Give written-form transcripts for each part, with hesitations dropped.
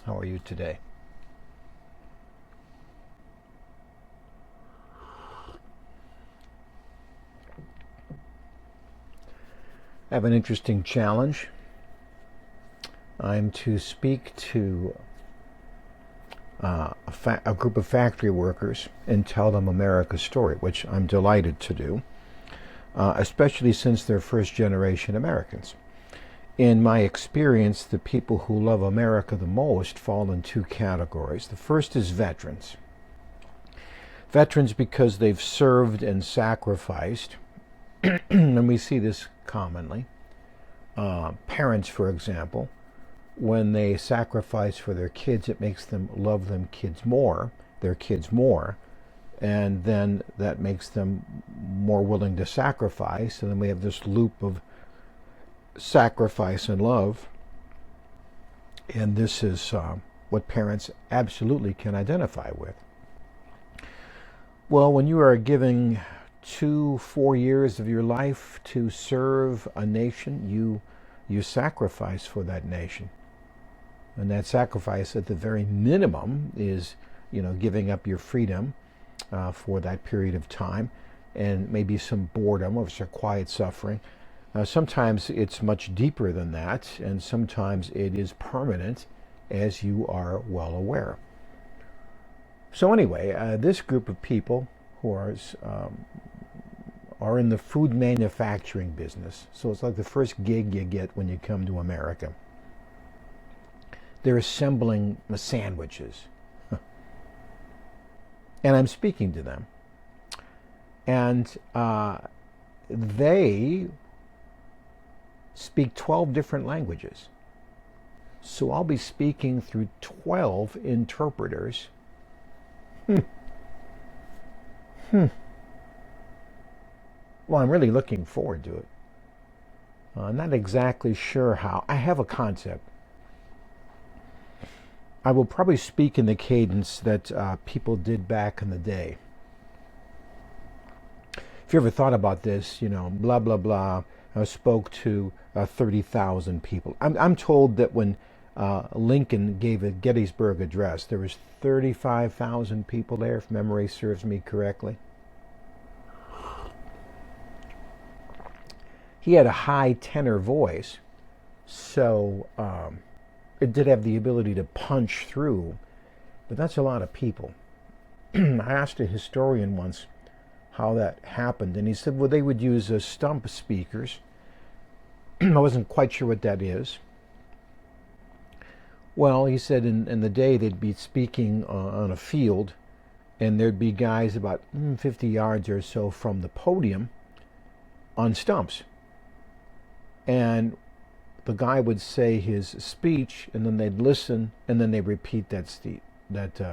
How are you today? I have an interesting challenge. I'm to speak to a group of factory workers and tell them America's story, which I'm delighted to do, especially since they're first generation Americans. In my experience, the people who love America the most fall in two categories. The first is veterans. Veterans because they've served and sacrificed, and we see this commonly. Parents, for example, when they sacrifice for their kids, it makes them love their kids more, and then that makes them more willing to sacrifice, and then we have this loop of sacrifice and love, and this is what parents absolutely can identify with. Well, when you are giving 4 years of your life to serve a nation, you sacrifice for that nation. And that sacrifice at the very minimum is, giving up your freedom for that period of time, and maybe some boredom or some quiet suffering. Sometimes it's much deeper than that, and sometimes it is permanent, as you are well aware. So anyway, this group of people who are in the food manufacturing business. So it's like the first gig you get when you come to America. They're assembling the sandwiches. And I'm speaking to them. And they speak 12 different languages. So I'll be speaking through 12 interpreters. Well, I'm really looking forward to it. I'm not exactly sure how. I have a concept. I will probably speak in the cadence that people did back in the day. If you ever thought about this, blah, blah, blah, spoke to 30,000 people. I'm told that when Lincoln gave a Gettysburg Address, there was 35,000 people there, if memory serves me correctly. He had a high tenor voice, so it did have the ability to punch through, but that's a lot of people. I asked a historian once how that happened, and he said, well, they would use stump speakers. I wasn't quite sure what that is. Well, he said in the day they'd be speaking on a field, and there'd be guys about 50 yards or so from the podium on stumps. And the guy would say his speech, and then they'd listen, and then they'd repeat that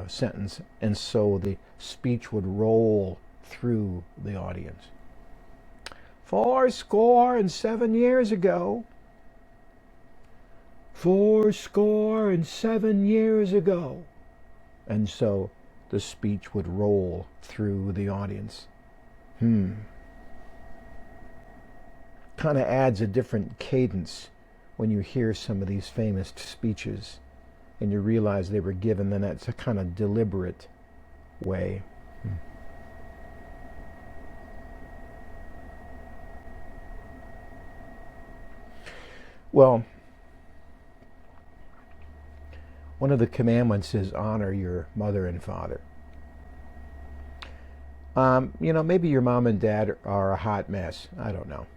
sentence, and so the speech would roll through the audience. 7 years ago. 7 years ago. And so the speech would roll through the audience. Kind of adds a different cadence when you hear some of these famous speeches and you realize they were given in that kind of deliberate way. Well, one of the commandments is honor your mother and father. Maybe your mom and dad are a hot mess. I don't know.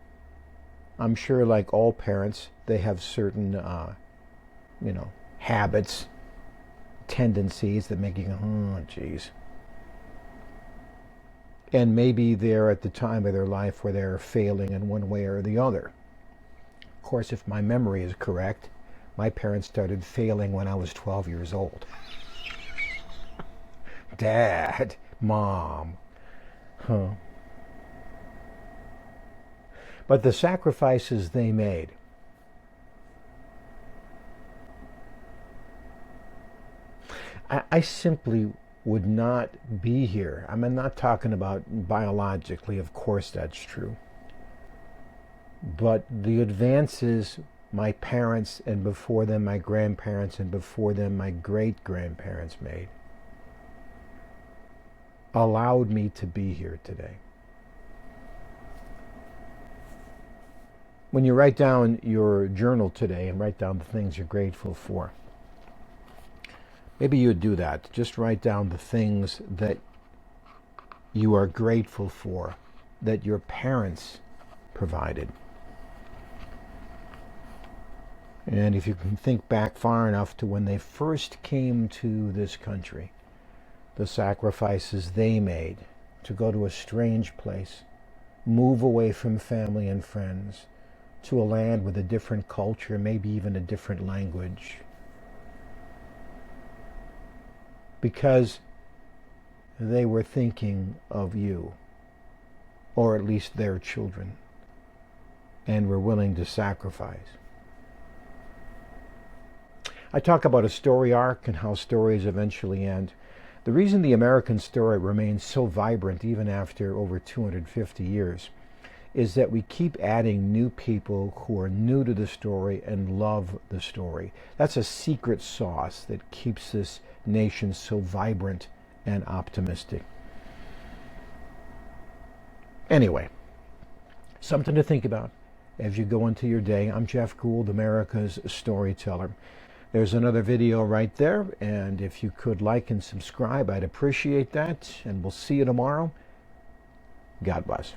I'm sure, like all parents, they have certain, habits, tendencies that make you go, oh, geez. And maybe they're at the time of their life where they're failing in one way or the other. Of course, if my memory is correct, my parents started failing when I was 12 years old. Dad, Mom. But the sacrifices they made, I simply would not be here. I'm not talking about biologically, of course that's true. But the advances my parents, and before them my grandparents, and before them my great-grandparents made, allowed me to be here today. When you write down your journal today and write down the things you're grateful for, maybe you would do that. Just write down the things that you are grateful for, that your parents provided. And if you can think back far enough to when they first came to this country, the sacrifices they made to go to a strange place, move away from family and friends, to a land with a different culture, maybe even a different language, because they were thinking of you, or at least their children, and were willing to sacrifice. I talk about a story arc and how stories eventually end. The reason the American story remains so vibrant even after over 250 years is that we keep adding new people who are new to the story and love the story. That's a secret sauce that keeps this nation so vibrant and optimistic. Anyway, something to think about as you go into your day. I'm Jeff Gould, America's Storyteller. There's another video right there, and if you could like and subscribe, I'd appreciate that, and we'll see you tomorrow. God bless.